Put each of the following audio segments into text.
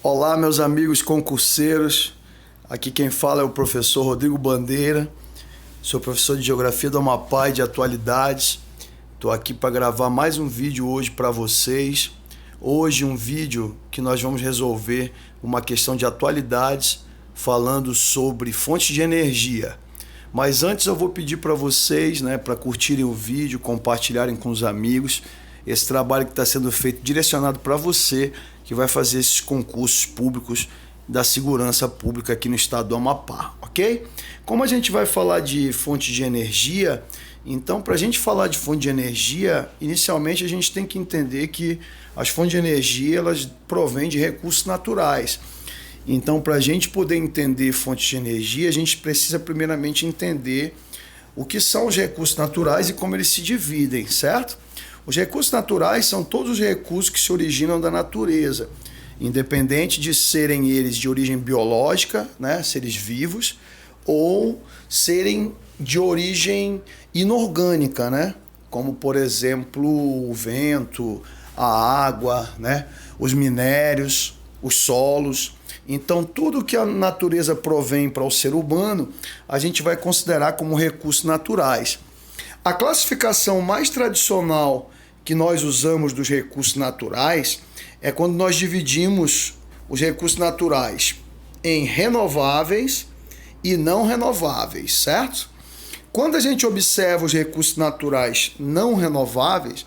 Olá, meus amigos concurseiros. Aqui quem fala é o professor Rodrigo Bandeira. Sou professor de Geografia do Amapá e de Atualidades. Estou aqui para gravar mais um vídeo hoje para vocês. Hoje um vídeo que nós vamos resolver uma questão de atualidades, falando sobre fontes de energia. Mas antes eu vou pedir para vocês, para curtirem o vídeo, compartilharem com os amigos. Esse trabalho que está sendo feito direcionado para você que vai fazer esses concursos públicos da segurança pública aqui no estado do Amapá, ok? Como a gente vai falar de fontes de energia, então para a gente falar de fonte de energia, inicialmente a gente tem que entender que as fontes de energia elas provêm de recursos naturais. Então, para a gente poder entender fontes de energia, a gente precisa primeiramente entender o que são os recursos naturais e como eles se dividem, certo? Os recursos naturais são todos os recursos que se originam da natureza, independente de serem eles de origem biológica, seres vivos, ou serem de origem inorgânica, como por exemplo o vento, a água, os minérios, os solos. Então tudo que a natureza provém para o ser humano, a gente vai considerar como recursos naturais. A classificação mais tradicional que nós usamos dos recursos naturais é quando nós dividimos os recursos naturais em renováveis e não renováveis, certo? Quando a gente observa os recursos naturais não renováveis,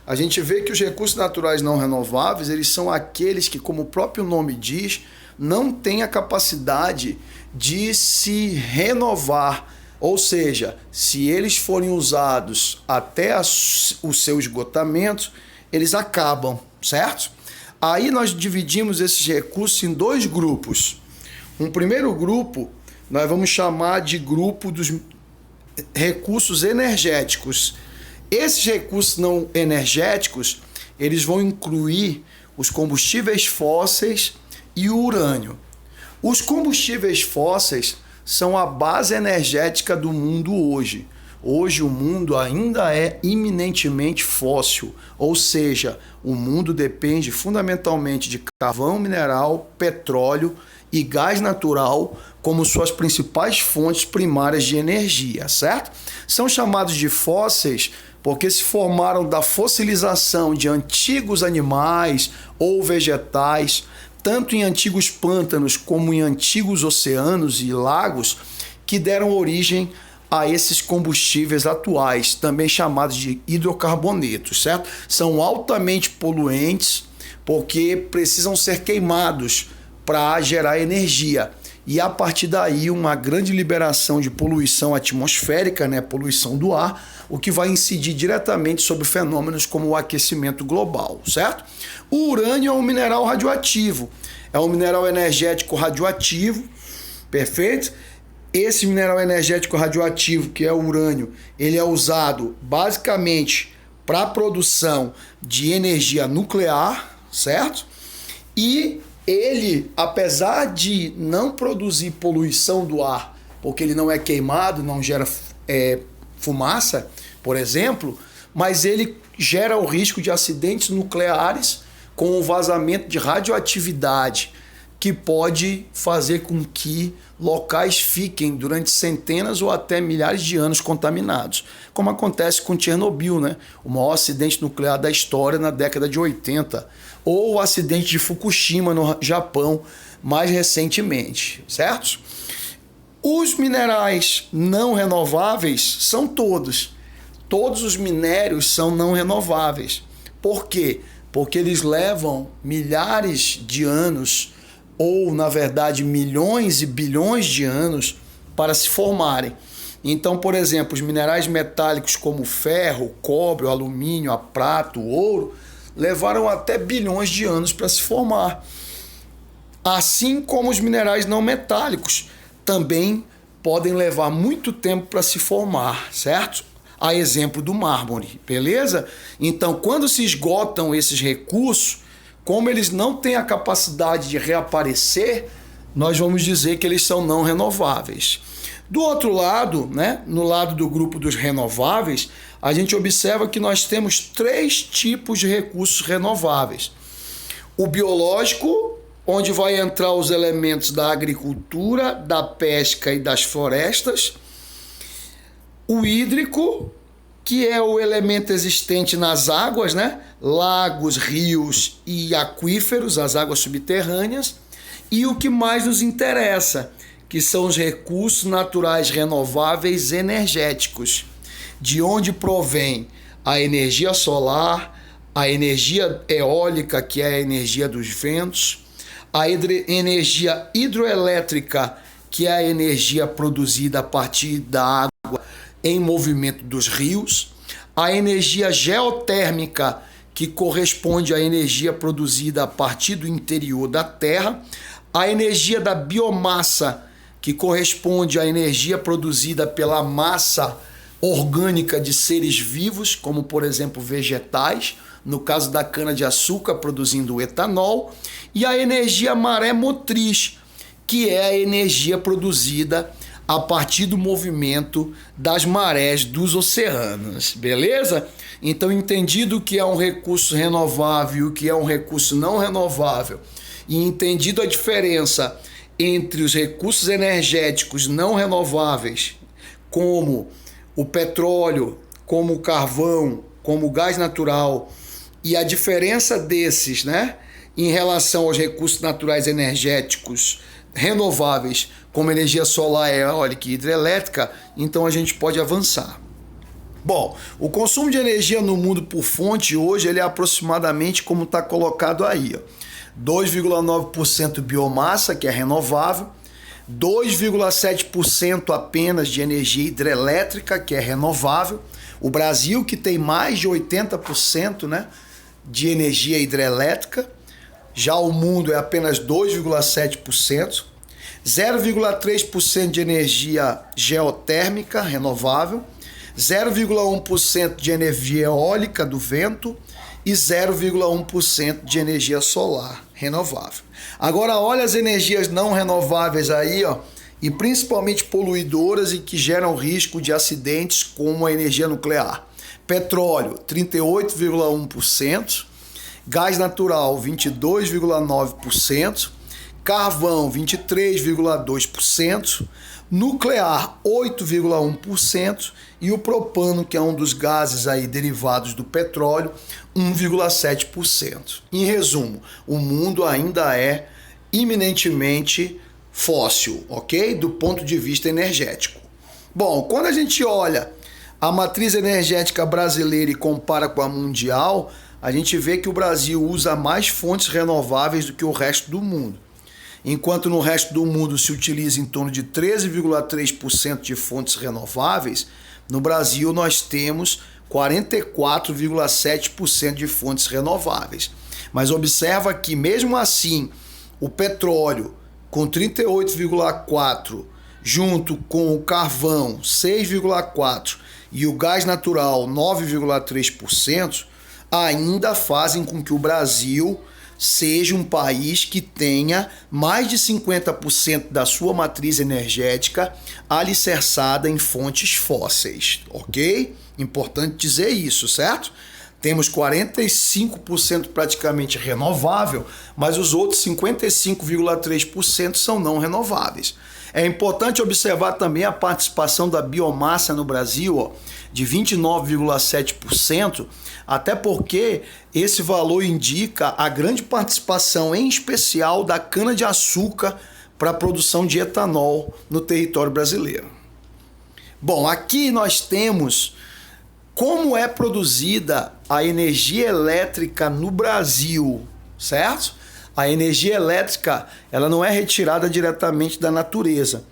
a gente vê que os recursos naturais não renováveis, eles são aqueles que, como o próprio nome diz, não têm a capacidade de se renovar. Ou seja, se eles forem usados até o seu esgotamento, eles acabam, certo? Aí nós dividimos esses recursos em dois grupos. Um primeiro grupo, nós vamos chamar de grupo dos recursos energéticos. Esses recursos não energéticos, eles vão incluir os combustíveis fósseis e o urânio. Os combustíveis fósseis são a base energética do mundo hoje. Hoje o mundo ainda é eminentemente fóssil, ou seja, o mundo depende fundamentalmente de carvão mineral, petróleo e gás natural como suas principais fontes primárias de energia, certo? São chamados de fósseis porque se formaram da fossilização de antigos animais ou vegetais, tanto em antigos pântanos como em antigos oceanos e lagos, que deram origem a esses combustíveis atuais, também chamados de hidrocarbonetos, certo? São altamente poluentes porque precisam ser queimados para gerar energia. E a partir daí uma grande liberação de poluição atmosférica, poluição do ar, o que vai incidir diretamente sobre fenômenos como o aquecimento global, certo? O urânio é um mineral radioativo, é um mineral energético radioativo, perfeito? Esse mineral energético radioativo, que é o urânio, ele é usado basicamente para a produção de energia nuclear, certo? E ele, apesar de não produzir poluição do ar, porque ele não é queimado, não gera fumaça, por exemplo, mas ele gera o risco de acidentes nucleares com o vazamento de radioatividade, que pode fazer com que locais fiquem durante centenas ou até milhares de anos contaminados, como acontece com Chernobyl, o maior acidente nuclear da história na década de 80, ou o acidente de Fukushima no Japão mais recentemente, certo? Os minerais não renováveis são todos os minérios são não renováveis. Por quê? Porque eles levam milhares de anos, ou na verdade milhões e bilhões de anos para se formarem. Então, por exemplo, os minerais metálicos como o ferro, o cobre, o alumínio, a prata, o ouro, levaram até bilhões de anos para se formar. Assim como os minerais não metálicos também podem levar muito tempo para se formar, certo? A exemplo do mármore, beleza? Então, quando se esgotam esses recursos, como eles não têm a capacidade de reaparecer, nós vamos dizer que eles são não renováveis. Do outro lado, no lado do grupo dos renováveis, a gente observa que nós temos 3 tipos de recursos renováveis. O biológico, onde vai entrar os elementos da agricultura, da pesca e das florestas. O hídrico, que é o elemento existente nas águas, né? Lagos, rios e aquíferos, as águas subterrâneas. E o que mais nos interessa, que são os recursos naturais renováveis energéticos, de onde provém a energia solar, a energia eólica, que é a energia dos ventos, a energia hidroelétrica, que é a energia produzida a partir da água em movimento dos rios, a energia geotérmica, que corresponde à energia produzida a partir do interior da Terra, a energia da biomassa, que corresponde à energia produzida pela massa orgânica de seres vivos, como por exemplo vegetais, no caso da cana-de-açúcar produzindo etanol, e a energia maré motriz, que é a energia produzida a partir do movimento das marés dos oceanos, beleza? Então, entendido o que é um recurso renovável e o que é um recurso não renovável, e entendido a diferença entre os recursos energéticos não renováveis, como o petróleo, como o carvão, como o gás natural, e a diferença desses, né, em relação aos recursos naturais energéticos renováveis, como energia solar, eólica e hidrelétrica, então a gente pode avançar. Bom, o consumo de energia no mundo por fonte hoje ele é aproximadamente como está colocado aí, 2,9% biomassa, que é renovável, 2,7% apenas de energia hidrelétrica, que é renovável. O Brasil, que tem mais de 80%, né, de energia hidrelétrica, já o mundo é apenas 2,7%, 0,3% de energia geotérmica renovável, 0,1% de energia eólica do vento e 0,1% de energia solar renovável. Agora olha as energias não renováveis aí, ó, e principalmente poluidoras e que geram risco de acidentes, como a energia nuclear. Petróleo, 38,1%, gás natural, 22,9%, carvão, 23,2%, nuclear, 8,1% e o propano, que é um dos gases aí derivados do petróleo, 1,7%. Em resumo, o mundo ainda é eminentemente fóssil, ok? Do ponto de vista energético. Bom, quando a gente olha a matriz energética brasileira e compara com a mundial, a gente vê que o Brasil usa mais fontes renováveis do que o resto do mundo. Enquanto no resto do mundo se utiliza em torno de 13,3% de fontes renováveis, no Brasil nós temos 44,7% de fontes renováveis. Mas observa que mesmo assim, o petróleo com 38,4%, junto com o carvão 6,4% e o gás natural 9,3%, ainda fazem com que o Brasil seja um país que tenha mais de 50% da sua matriz energética alicerçada em fontes fósseis, ok? Importante dizer isso, certo? Temos 45% praticamente renovável, mas os outros 55,3% são não renováveis. É importante observar também a participação da biomassa no Brasil, ó, de 29,7%, até porque esse valor indica a grande participação, em especial, da cana-de-açúcar para a produção de etanol no território brasileiro. Bom, aqui nós temos como é produzida a energia elétrica no Brasil, certo? A energia elétrica, ela não é retirada diretamente da natureza.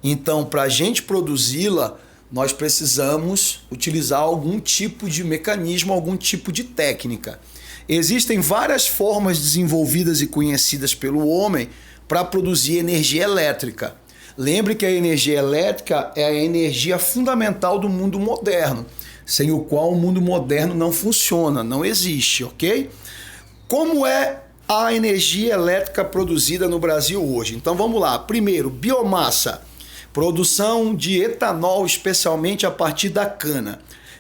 Então, para a gente produzi-la, nós precisamos utilizar algum tipo de mecanismo, algum tipo de técnica. Existem várias formas desenvolvidas e conhecidas pelo homem para produzir energia elétrica. Lembre que a energia elétrica é a energia fundamental do mundo moderno, sem o qual o mundo moderno não funciona, não existe, ok? Como é a energia elétrica produzida no Brasil hoje? Então vamos lá. Primeiro, biomassa. Produção de etanol, especialmente a partir da cana.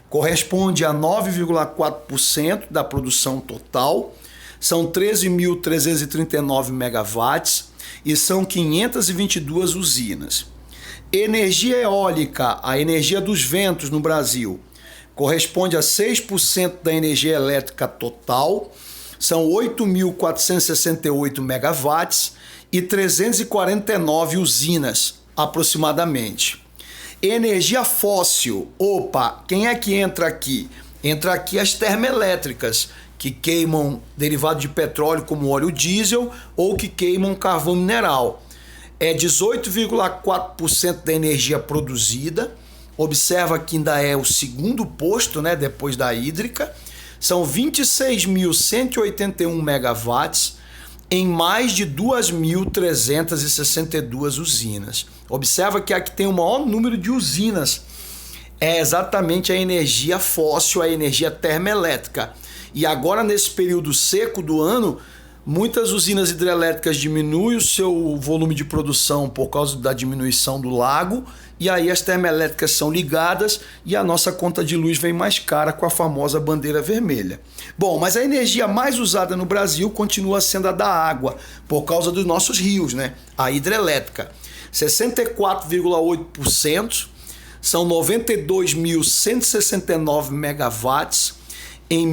Corresponde a 9,4% da produção total. são 13.339 megawatts e são 522 usinas. Energia eólica, a energia dos ventos no Brasil, corresponde a 6% da energia elétrica total, são 8.468 megawatts e 349 usinas, aproximadamente. Energia fóssil, opa, quem é que entra aqui? Entra aqui as termoelétricas, que queimam derivado de petróleo como óleo diesel ou que queimam carvão mineral. É 18,4% da energia produzida. Observa que ainda é o segundo posto, né, depois da hídrica. São 26.181 megawatts em mais de 2.362 usinas. Observa que a que tem o maior número de usinas é exatamente a energia fóssil, a energia termoelétrica. E agora, nesse período seco do ano, muitas usinas hidrelétricas diminuem o seu volume de produção por causa da diminuição do lago, e aí as termoelétricas são ligadas e a nossa conta de luz vem mais cara com a famosa bandeira vermelha. Bom, mas a energia mais usada no Brasil continua sendo a da água, por causa dos nossos rios, né? A hidrelétrica. 64,8%, são 92.169 megawatts, em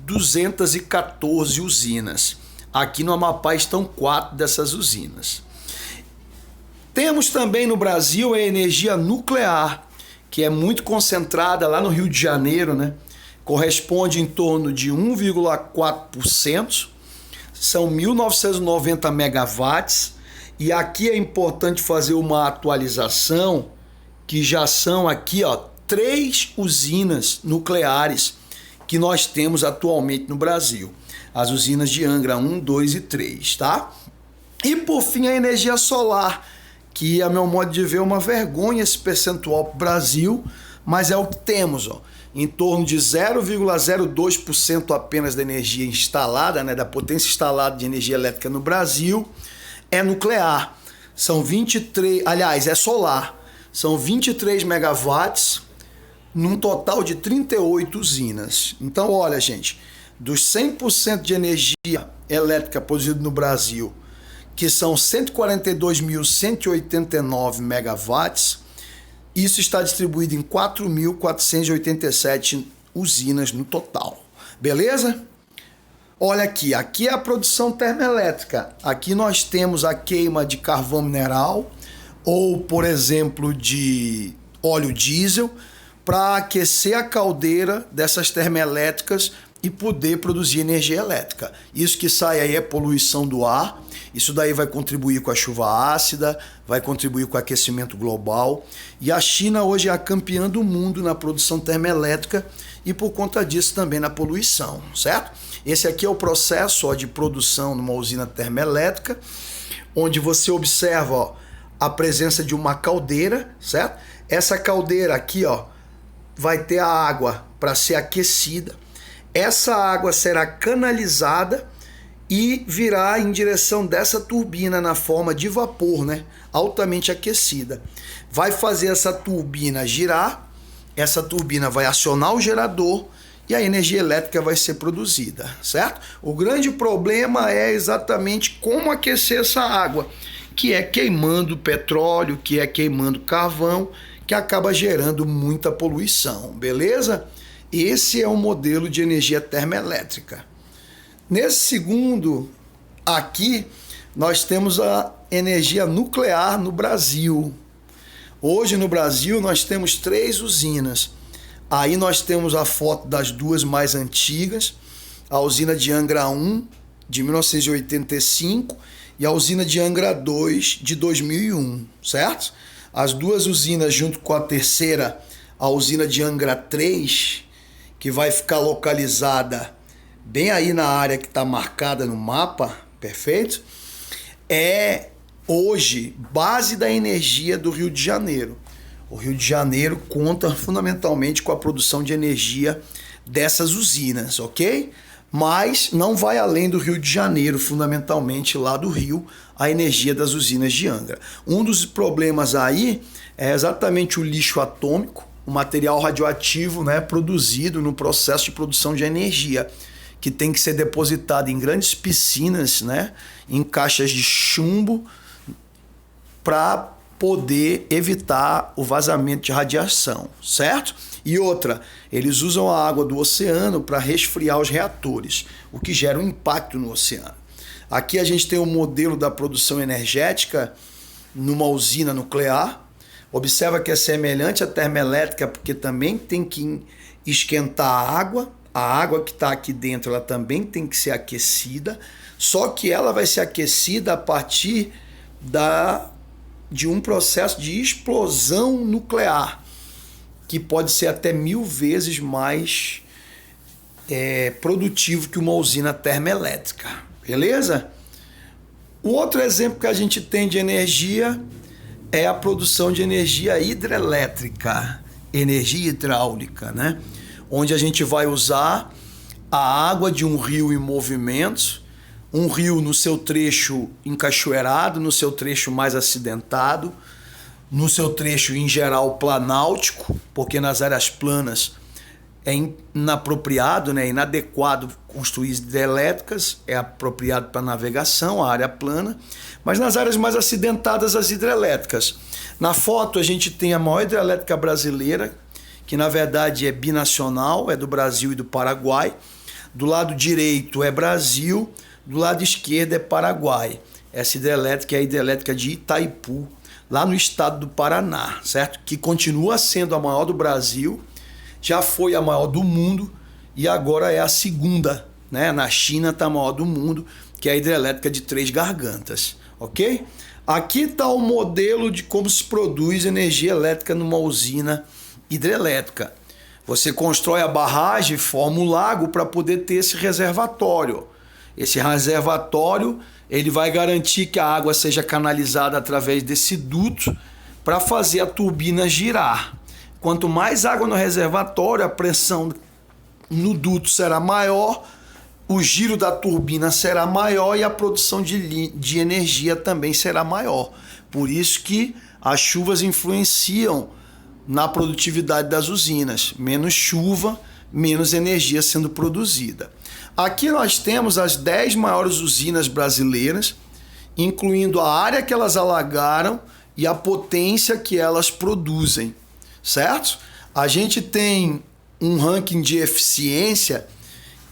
1.214 usinas. Aqui no Amapá estão 4 dessas usinas. Temos também no Brasil a energia nuclear, que é muito concentrada lá no Rio de Janeiro, né? Corresponde em torno de 1,4%, são 1.990 megawatts, e aqui é importante fazer uma atualização, que já são aqui, 3 usinas nucleares que nós temos atualmente no Brasil. As usinas de Angra 1, 2 e 3, tá? E por fim a energia solar, que a meu modo de ver é uma vergonha esse percentual para o Brasil, mas é o que temos, em torno de 0,02% apenas da energia instalada, né, da potência instalada de energia elétrica no Brasil, é nuclear. São 23, aliás, é solar. São 23 megawatts, num total de 38 usinas. Então, olha, gente, dos 100% de energia elétrica produzida no Brasil, que são 142.189 megawatts, isso está distribuído em 4.487 usinas no total. Beleza? Olha aqui é a produção termoelétrica. Aqui nós temos a queima de carvão mineral ou, por exemplo, de óleo diesel, para aquecer a caldeira dessas termoelétricas e poder produzir energia elétrica. Isso que sai aí é poluição do ar, isso daí vai contribuir com a chuva ácida, vai contribuir com o aquecimento global, e a China hoje é a campeã do mundo na produção termoelétrica e por conta disso também na poluição, certo? Esse aqui é o processo de produção numa usina termoelétrica, onde você observa a presença de uma caldeira, certo? Essa caldeira aqui, vai ter a água para ser aquecida. Essa água será canalizada e virá em direção dessa turbina na forma de vapor, né? Altamente aquecida. Vai fazer essa turbina girar, essa turbina vai acionar o gerador e a energia elétrica vai ser produzida, certo? O grande problema é exatamente como aquecer essa água, que é queimando petróleo, que é queimando carvão, que acaba gerando muita poluição, beleza? Esse é o modelo de energia termoelétrica. Nesse segundo aqui, nós temos a energia nuclear no Brasil. Hoje no Brasil nós temos 3 usinas. Aí nós temos a foto das 2 mais antigas, a usina de Angra 1, de 1985, e a usina de Angra 2, de 2001, certo? As 2 usinas junto com a terceira, a usina de Angra 3, que vai ficar localizada bem aí na área que está marcada no mapa, perfeito? É hoje base da energia do Rio de Janeiro. O Rio de Janeiro conta fundamentalmente com a produção de energia dessas usinas, ok? Mas não vai além do Rio de Janeiro, fundamentalmente lá do Rio, a energia das usinas de Angra. Um dos problemas aí é exatamente o lixo atômico, o material radioativo, né, produzido no processo de produção de energia, que tem que ser depositada em grandes piscinas, né, em caixas de chumbo, para poder evitar o vazamento de radiação, certo? E outra, eles usam a água do oceano para resfriar os reatores, o que gera um impacto no oceano. Aqui a gente tem um modelo da produção energética numa usina nuclear. Observa que é semelhante à termoelétrica, porque também tem que esquentar a água que está aqui dentro ela também tem que ser aquecida, só que ela vai ser aquecida a partir de um processo de explosão nuclear, que pode ser até 1000 vezes mais produtivo que uma usina termoelétrica, beleza? O outro exemplo que a gente tem de energia é a produção de energia hidrelétrica, energia hidráulica, né? Onde a gente vai usar a água de um rio em movimento, um rio no seu trecho encachoeirado, no seu trecho mais acidentado, no seu trecho em geral planáltico, porque nas áreas planas é inapropriado, né, inadequado construir hidrelétricas, é apropriado para navegação, a área plana, mas nas áreas mais acidentadas as hidrelétricas. Na foto a gente tem a maior hidrelétrica brasileira, que na verdade é binacional, é do Brasil e do Paraguai. Do lado direito é Brasil, do lado esquerdo é Paraguai. Essa hidrelétrica é a hidrelétrica de Itaipu, lá no estado do Paraná, certo? Que continua sendo a maior do Brasil, já foi a maior do mundo e agora é a segunda, né? Na China está a maior do mundo, que é a hidrelétrica de Três Gargantas, ok? Aqui está o modelo de como se produz energia elétrica numa usina hidrelétrica. Você constrói a barragem, forma um lago para poder ter esse reservatório. Esse reservatório ele vai garantir que a água seja canalizada através desse duto para fazer a turbina girar. Quanto mais água no reservatório, a pressão no duto será maior, o giro da turbina será maior e a produção de energia também será maior. Por isso que as chuvas influenciam na produtividade das usinas. Menos chuva, menos energia sendo produzida. Aqui nós temos as 10 maiores usinas brasileiras, incluindo a área que elas alagaram e a potência que elas produzem, certo? A gente tem um ranking de eficiência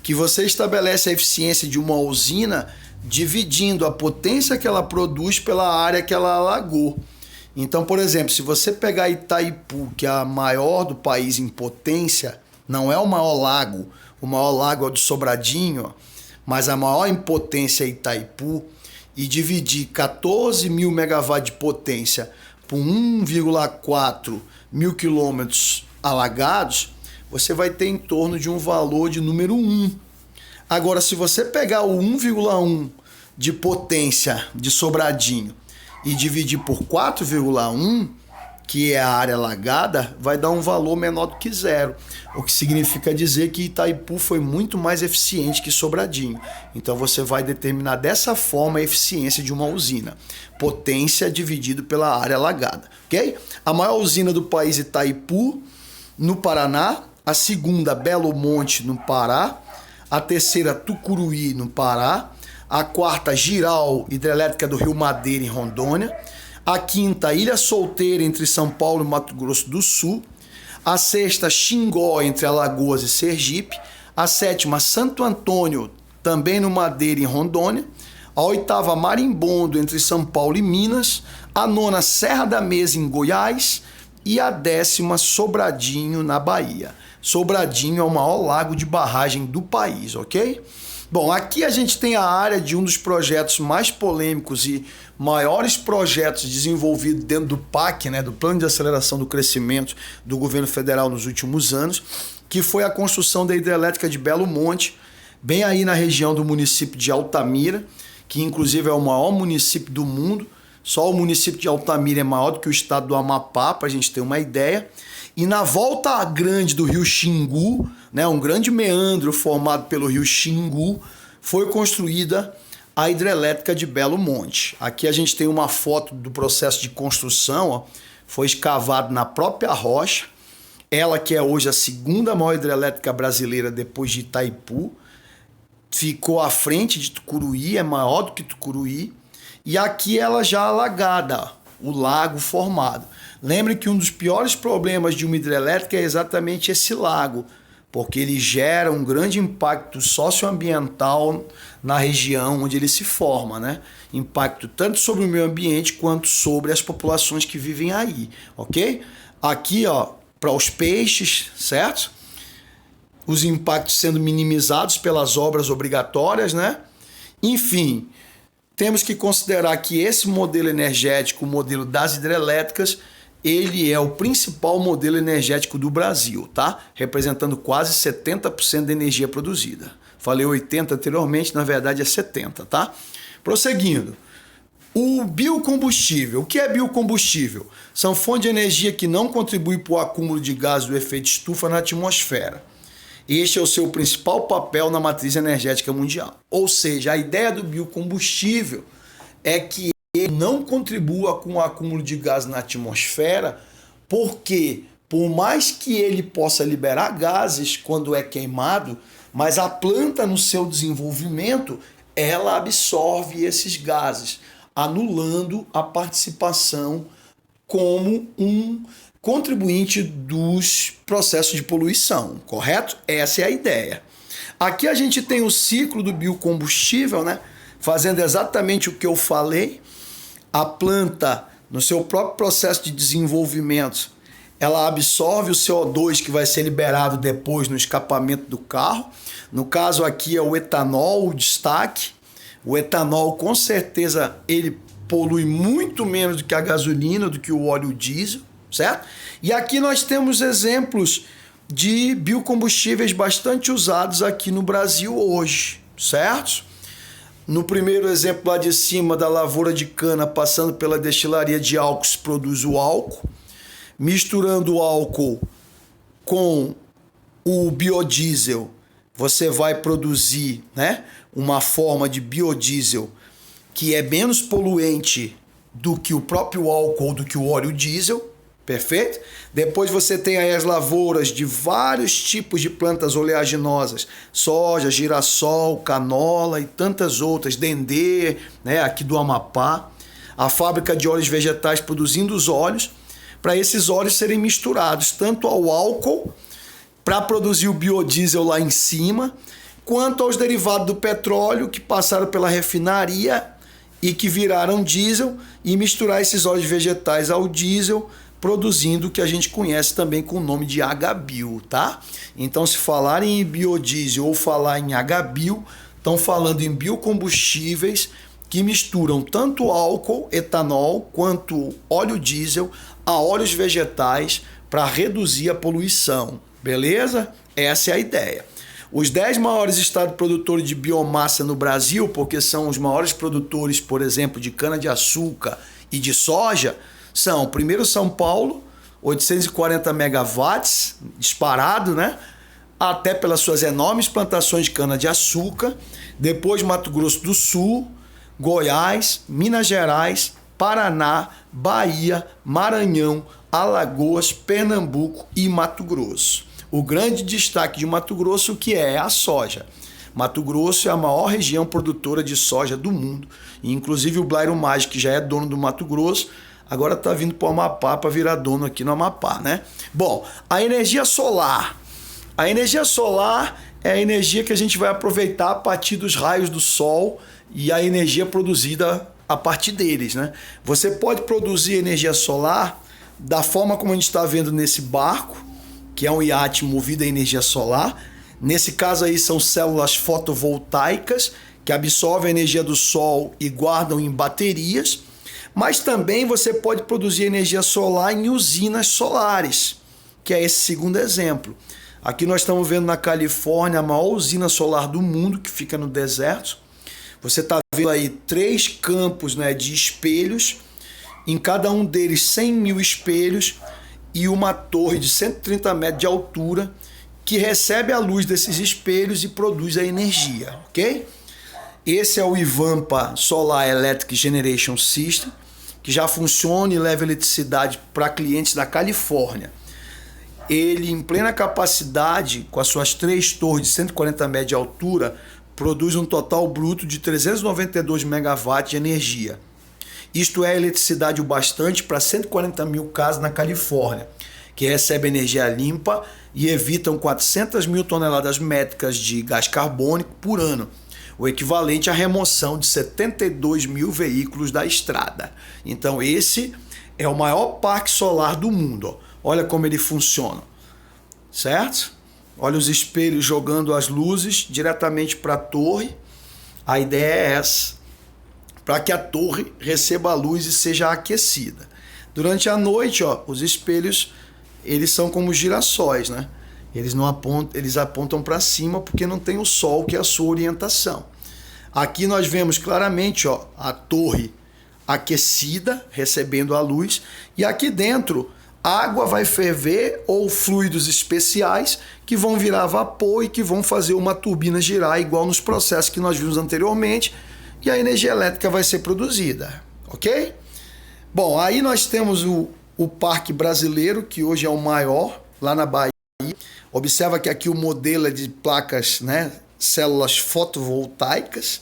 que você estabelece a eficiência de uma usina dividindo a potência que ela produz pela área que ela alagou. Então, por exemplo, se você pegar Itaipu, que é a maior do país em potência, não é o maior lago é o de Sobradinho, mas a maior em potência é Itaipu, e dividir 14 mil megawatts de potência por 1,4 mil quilômetros alagados, você vai ter em torno de um valor de número 1. Agora, se você pegar o 1,1 de potência de Sobradinho e dividir por 4,1, que é a área alagada, vai dar um valor menor do que 0, o que significa dizer que Itaipu foi muito mais eficiente que Sobradinho. Então você vai determinar dessa forma a eficiência de uma usina, potência dividido pela área alagada, ok? A maior usina do país, Itaipu, no Paraná, a segunda, Belo Monte, no Pará, a terceira, Tucuruí, no Pará, a quarta, Jirau, hidrelétrica do Rio Madeira, em Rondônia, a quinta, Ilha Solteira, entre São Paulo e Mato Grosso do Sul, a sexta, Xingó, entre Alagoas e Sergipe, a sétima, Santo Antônio, também no Madeira, em Rondônia, a oitava, Marimbondo, entre São Paulo e Minas, a nona, Serra da Mesa, em Goiás, e a 10ª, Sobradinho, na Bahia. Sobradinho é o maior lago de barragem do país, ok? Bom, aqui a gente tem a área de um dos projetos mais polêmicos e maiores projetos desenvolvidos dentro do PAC, né, do Plano de Aceleração do Crescimento do governo federal nos últimos anos, que foi a construção da hidrelétrica de Belo Monte, bem aí na região do município de Altamira, que inclusive é o maior município do mundo. Só o município de Altamira é maior do que o estado do Amapá, para a gente ter uma ideia. E na volta grande do rio Xingu, né, um grande meandro formado pelo rio Xingu, foi construída a hidrelétrica de Belo Monte. Aqui a gente tem uma foto do processo de construção, ó, foi escavado na própria rocha. Ela que é hoje a segunda maior hidrelétrica brasileira depois de Itaipu. ficou à frente de Tucuruí, é maior do que Tucuruí, e aqui ela já alagada, o lago formado. Lembre que um dos piores problemas de uma hidrelétrica é exatamente esse lago, porque ele gera um grande impacto socioambiental na região onde ele se forma, né? Impacto tanto sobre o meio ambiente quanto sobre as populações que vivem aí, ok? Aqui, ó, para os peixes, certo? Os impactos sendo minimizados pelas obras obrigatórias, né? Enfim, temos que considerar que esse modelo energético, o modelo das hidrelétricas, ele é o principal modelo energético do Brasil, tá? Representando quase 70% da energia produzida. Falei 80 anteriormente, na verdade é 70, tá? Prosseguindo. O biocombustível. O que é biocombustível? São fontes de energia que não contribuem para o acúmulo de gases do efeito estufa na atmosfera. Este é o seu principal papel na matriz energética mundial. Ou seja, a ideia do biocombustível é que ele não contribua com o acúmulo de gás na atmosfera, porque por mais que ele possa liberar gases quando é queimado, mas a planta no seu desenvolvimento, ela absorve esses gases, anulando a participação como um contribuinte dos processos de poluição, correto? Essa é a ideia. Aqui a gente tem o ciclo do biocombustível, né? Fazendo exatamente o que eu falei. A planta, no seu próprio processo de desenvolvimento, ela absorve o CO2 que vai ser liberado depois no escapamento do carro. No caso aqui é o etanol, o destaque. O etanol, com certeza, ele polui muito menos do que a gasolina, do que o óleo diesel, certo? E aqui nós temos exemplos de biocombustíveis bastante usados aqui no Brasil hoje, certo? No primeiro exemplo lá de cima da lavoura de cana, passando pela destilaria de álcool, se produz o álcool. Misturando o álcool com o biodiesel, você vai produzir, né, uma forma de biodiesel que é menos poluente do que o próprio álcool, do que o óleo diesel, perfeito? Depois você tem aí as lavouras de vários tipos de plantas oleaginosas, soja, girassol, canola e tantas outras, dendê, né, aqui do Amapá. A fábrica de óleos vegetais produzindo os óleos, para esses óleos serem misturados tanto ao álcool, para produzir o biodiesel lá em cima, quanto aos derivados do petróleo que passaram pela refinaria e que viraram diesel, e misturar esses óleos vegetais ao diesel, produzindo o que a gente conhece também com o nome de HBio, tá? Então, se falarem em biodiesel ou falar em HBio, estão falando em biocombustíveis que misturam tanto álcool, etanol, quanto óleo diesel a óleos vegetais para reduzir a poluição, beleza? Essa é a ideia. Os 10 maiores estados produtores de biomassa no Brasil, porque são os maiores produtores, por exemplo, de cana-de-açúcar e de soja, são, primeiro, São Paulo, 840 megawatts, disparado, né? Até pelas suas enormes plantações de cana-de-açúcar. Depois, Mato Grosso do Sul, Goiás, Minas Gerais, Paraná, Bahia, Maranhão, Alagoas, Pernambuco e Mato Grosso. O grande destaque de Mato Grosso que é a soja. Mato Grosso é a maior região produtora de soja do mundo. E, inclusive o Blairo Maggi, que já é dono do Mato Grosso, agora está vindo para o Amapá para virar dono aqui no Amapá, né? Bom, a energia solar. A energia solar é a energia que a gente vai aproveitar a partir dos raios do sol e a energia produzida a partir deles, né? Você pode produzir energia solar da forma como a gente está vendo nesse barco, que é um iate movido a energia solar. Nesse caso aí são células fotovoltaicas que absorvem a energia do sol e guardam em baterias. Mas também você pode produzir energia solar em usinas solares, que é esse segundo exemplo. Aqui nós estamos vendo na Califórnia a maior usina solar do mundo, que fica no deserto. Você está vendo aí 3 campos, né, de espelhos, em cada um deles 100 mil espelhos e uma torre de 130 metros de altura que recebe a luz desses espelhos e produz a energia, ok? Esse é o Ivampa Solar Electric Generation System, que já funciona e leva eletricidade para clientes da Califórnia. Ele, em plena capacidade, com as suas 3 torres de 140 metros de altura, produz um total bruto de 392 megawatts de energia. Isto é eletricidade o bastante para 140 mil casas na Califórnia, que recebem energia limpa e evitam 400 mil toneladas métricas de gás carbônico por ano, o equivalente à remoção de 72 mil veículos da estrada. Então esse é o maior parque solar do mundo. Olha como ele funciona, certo? Olha os espelhos jogando as luzes diretamente para a torre. A ideia é essa, para que a torre receba a luz e seja aquecida. Durante a noite, os espelhos eles são como girassóis, né? Eles apontam para cima porque não tem o sol, que é a sua orientação. Aqui nós vemos claramente a torre aquecida, recebendo a luz, e aqui dentro água vai ferver ou fluidos especiais que vão virar vapor e que vão fazer uma turbina girar igual nos processos que nós vimos anteriormente, e a energia elétrica vai ser produzida, ok? Bom, aí nós temos o parque brasileiro, que hoje é o maior, lá na Bahia. Observa que aqui o modelo é de placas, né, células fotovoltaicas,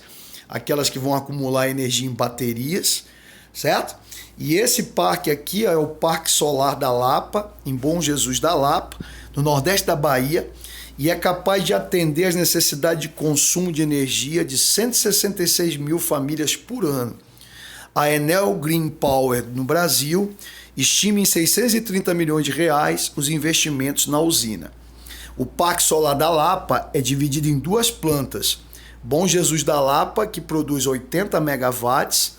aquelas que vão acumular energia em baterias, certo? E esse parque aqui é o Parque Solar da Lapa, em Bom Jesus da Lapa, no nordeste da Bahia, e é capaz de atender às necessidades de consumo de energia de 166 mil famílias por ano. A Enel Green Power no Brasil estima em 630 milhões de reais os investimentos na usina. O Parque Solar da Lapa é dividido em duas plantas. Bom Jesus da Lapa, que produz 80 megawatts,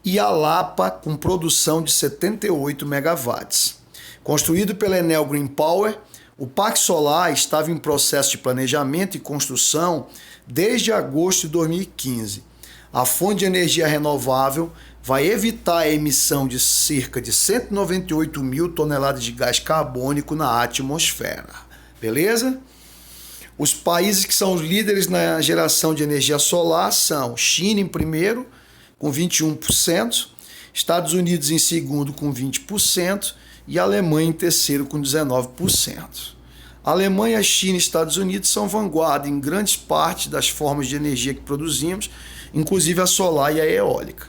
e a Lapa, com produção de 78 megawatts. Construído pela Enel Green Power, o Parque Solar estava em processo de planejamento e construção desde agosto de 2015. A fonte de energia renovável vai evitar a emissão de cerca de 198 mil toneladas de gás carbônico na atmosfera. Beleza? Os países que são os líderes na geração de energia solar são China em primeiro, com 21%, Estados Unidos em segundo, com 20%, e a Alemanha em terceiro, com 19%. A Alemanha, China e Estados Unidos são vanguarda em grandes partes das formas de energia que produzimos, inclusive a solar e a eólica.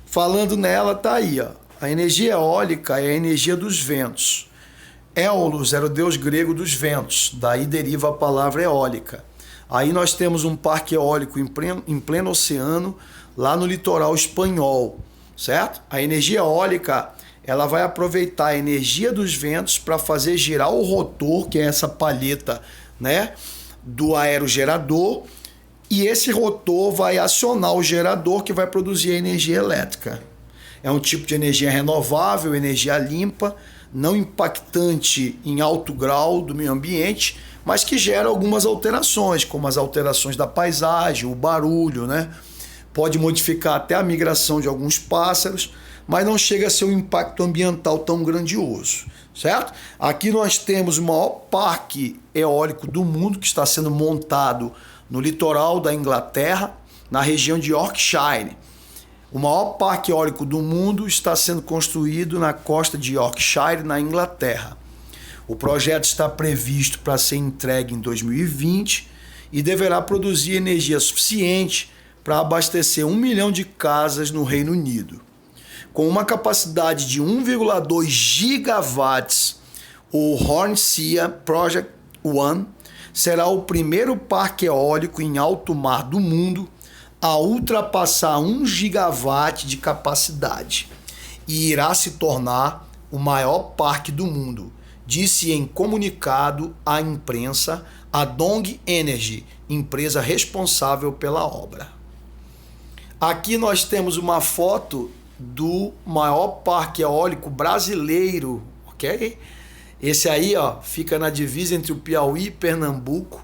Falando nela, tá aí, a energia eólica é a energia dos ventos. Éolos era o deus grego dos ventos, daí deriva a palavra eólica. Aí nós temos um parque eólico em pleno oceano, lá no litoral espanhol, certo? A energia eólica, ela vai aproveitar a energia dos ventos para fazer girar o rotor, que é essa palheta, né, do aerogerador, e esse rotor vai acionar o gerador que vai produzir a energia elétrica. É um tipo de energia renovável, energia limpa, não impactante em alto grau do meio ambiente, mas que gera algumas alterações, como as alterações da paisagem, o barulho, né? Pode modificar até a migração de alguns pássaros, mas não chega a ser um impacto ambiental tão grandioso, certo? Aqui nós temos o maior parque eólico do mundo, que está sendo montado no litoral da Inglaterra, na região de Yorkshire. O maior parque eólico do mundo está sendo construído na costa de Yorkshire, na Inglaterra. O projeto está previsto para ser entregue em 2020 e deverá produzir energia suficiente para abastecer 1 milhão de casas no Reino Unido. Com uma capacidade de 1,2 gigawatts, o Hornsea Project One será o primeiro parque eólico em alto mar do mundo a ultrapassar 1 gigawatt de capacidade e irá se tornar o maior parque do mundo, disse em comunicado à imprensa a Dong Energy, empresa responsável pela obra. Aqui nós temos uma foto do maior parque eólico brasileiro, ok? Esse aí, fica na divisa entre o Piauí e Pernambuco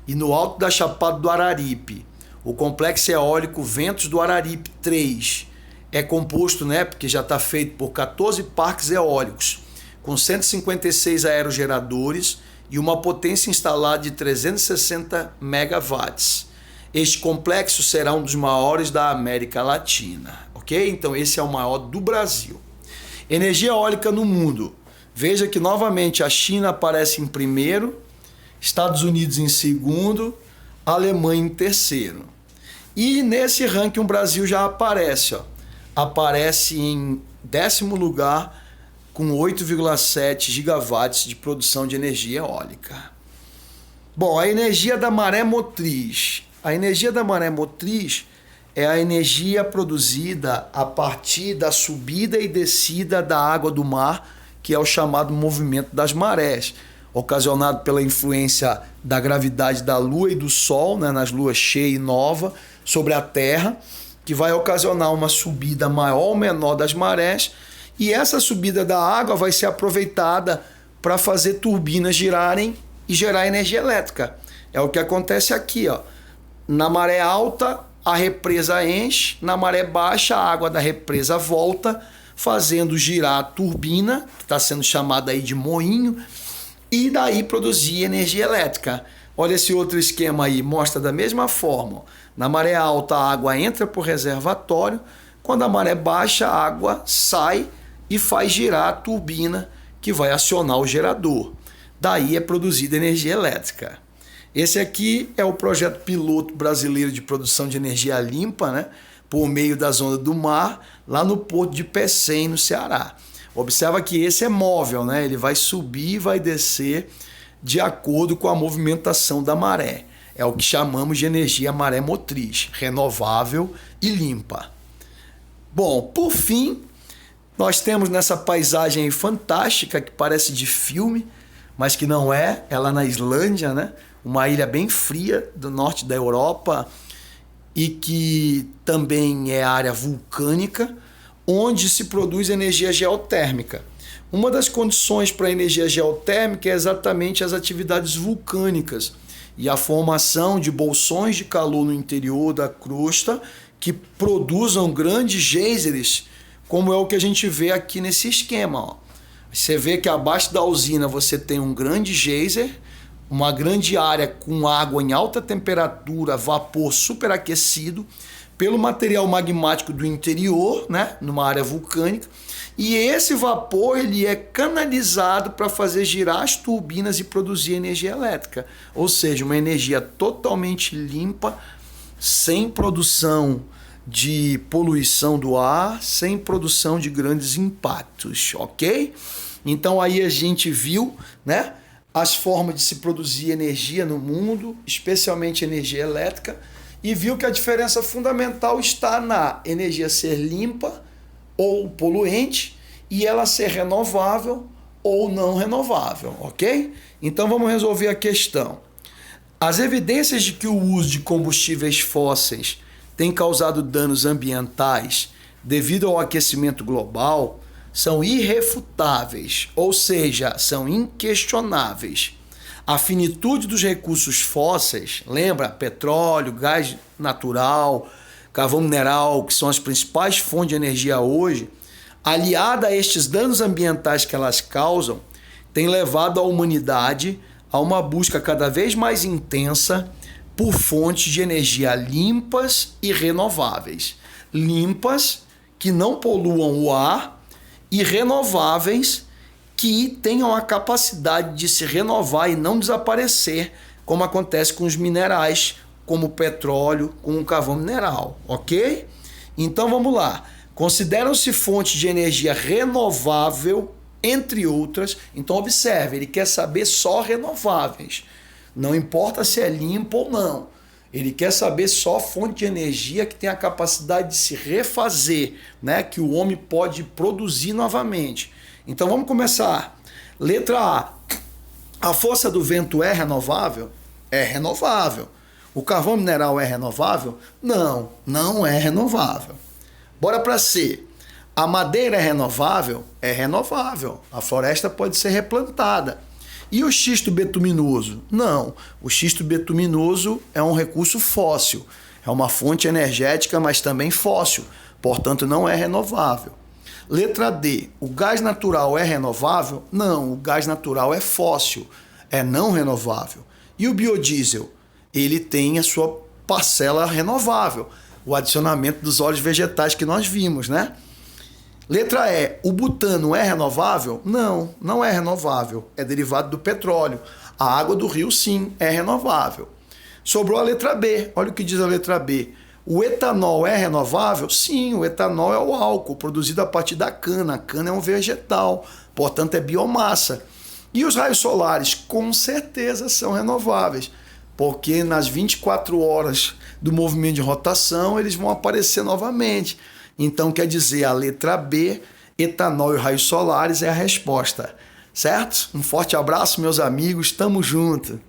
e no alto da Chapada do Araripe. O complexo eólico Ventos do Araripe 3 é composto, né, porque já está feito por 14 parques eólicos, com 156 aerogeradores e uma potência instalada de 360 megawatts. Este complexo será um dos maiores da América Latina, ok? Então esse é o maior do Brasil. Energia eólica no mundo. Veja que novamente a China aparece em primeiro, Estados Unidos em segundo, a Alemanha em terceiro. E nesse ranking o Brasil já aparece, ó. Aparece em 10º lugar com 8,7 gigawatts de produção de energia eólica. Bom, a energia da maré motriz. A energia da maré motriz é a energia produzida a partir da subida e descida da água do mar, que é o chamado movimento das marés, ocasionado pela influência da gravidade da Lua e do Sol, né, nas luas cheia e nova, sobre a Terra, que vai ocasionar uma subida maior ou menor das marés, e essa subida da água vai ser aproveitada para fazer turbinas girarem e gerar energia elétrica. É o que acontece aqui, ó. Na maré alta, a represa enche, na maré baixa, a água da represa volta, fazendo girar a turbina, que está sendo chamada aí de moinho, e daí produzir energia elétrica. Olha esse outro esquema aí, mostra da mesma forma. Na maré alta, a água entra por reservatório, quando a maré baixa, a água sai e faz girar a turbina, que vai acionar o gerador. Daí é produzida energia elétrica. Esse aqui é o projeto piloto brasileiro de produção de energia limpa, né? Por meio das ondas do mar, lá no porto de Pecém, no Ceará. Observa que esse é móvel, né? Ele vai subir e vai descer de acordo com a movimentação da maré. É o que chamamos de energia maré motriz, renovável e limpa. Bom, por fim, nós temos nessa paisagem aí fantástica, que parece de filme, mas que não é, lá na Islândia, né? Uma ilha bem fria do norte da Europa e que também é área vulcânica, onde se produz energia geotérmica. Uma das condições para a energia geotérmica é exatamente as atividades vulcânicas e a formação de bolsões de calor no interior da crosta que produzam grandes geysers, como é o que a gente vê aqui nesse esquema, ó. Você vê que abaixo da usina você tem um grande geyser, uma grande área com água em alta temperatura, vapor superaquecido, pelo material magmático do interior, né, numa área vulcânica, e esse vapor ele é canalizado para fazer girar as turbinas e produzir energia elétrica, ou seja, uma energia totalmente limpa, sem produção de poluição do ar, sem produção de grandes impactos, ok? Então aí a gente viu, né, as formas de se produzir energia no mundo, especialmente energia elétrica, e viu que a diferença fundamental está na energia ser limpa ou poluente e ela ser renovável ou não renovável, ok? Então vamos resolver a questão. As evidências de que o uso de combustíveis fósseis tem causado danos ambientais devido ao aquecimento global são irrefutáveis, ou seja, são inquestionáveis. A finitude dos recursos fósseis, lembra? Petróleo, gás natural, carvão mineral, que são as principais fontes de energia hoje, aliada a estes danos ambientais que elas causam, tem levado a humanidade a uma busca cada vez mais intensa por fontes de energia limpas e renováveis. Limpas, que não poluam o ar, e renováveis, que tenham a capacidade de se renovar e não desaparecer, como acontece com os minerais, como o petróleo, com o carvão mineral, ok? Então vamos lá. Consideram-se fontes de energia renovável, entre outras. Então observe, ele quer saber só renováveis. Não importa se é limpo ou não. Ele quer saber só fonte de energia que tem a capacidade de se refazer, né? Que o homem pode produzir novamente. Então vamos começar. Letra A. A força do vento é renovável? É renovável. O carvão mineral é renovável? Não, não é renovável. Bora para C. A madeira é renovável? É renovável. A floresta pode ser replantada. E o xisto betuminoso? Não. O xisto betuminoso é um recurso fóssil. É uma fonte energética, mas também fóssil. Portanto, não é renovável. Letra D. O gás natural é renovável? Não. O gás natural é fóssil. É não renovável. E o biodiesel? Ele tem a sua parcela renovável. O adicionamento dos óleos vegetais que nós vimos, né? Letra E. O butano é renovável? Não, não é renovável. É derivado do petróleo. A água do rio, sim, é renovável. Sobrou a letra B. Olha o que diz a letra B. O etanol é renovável? Sim, o etanol é o álcool produzido a partir da cana. A cana é um vegetal, portanto é biomassa. E os raios solares, com certeza, são renováveis, porque nas 24 horas do movimento de rotação eles vão aparecer novamente. Então quer dizer, a letra B, etanol e raios solares, é a resposta. Certo? Um forte abraço, meus amigos. Tamo junto.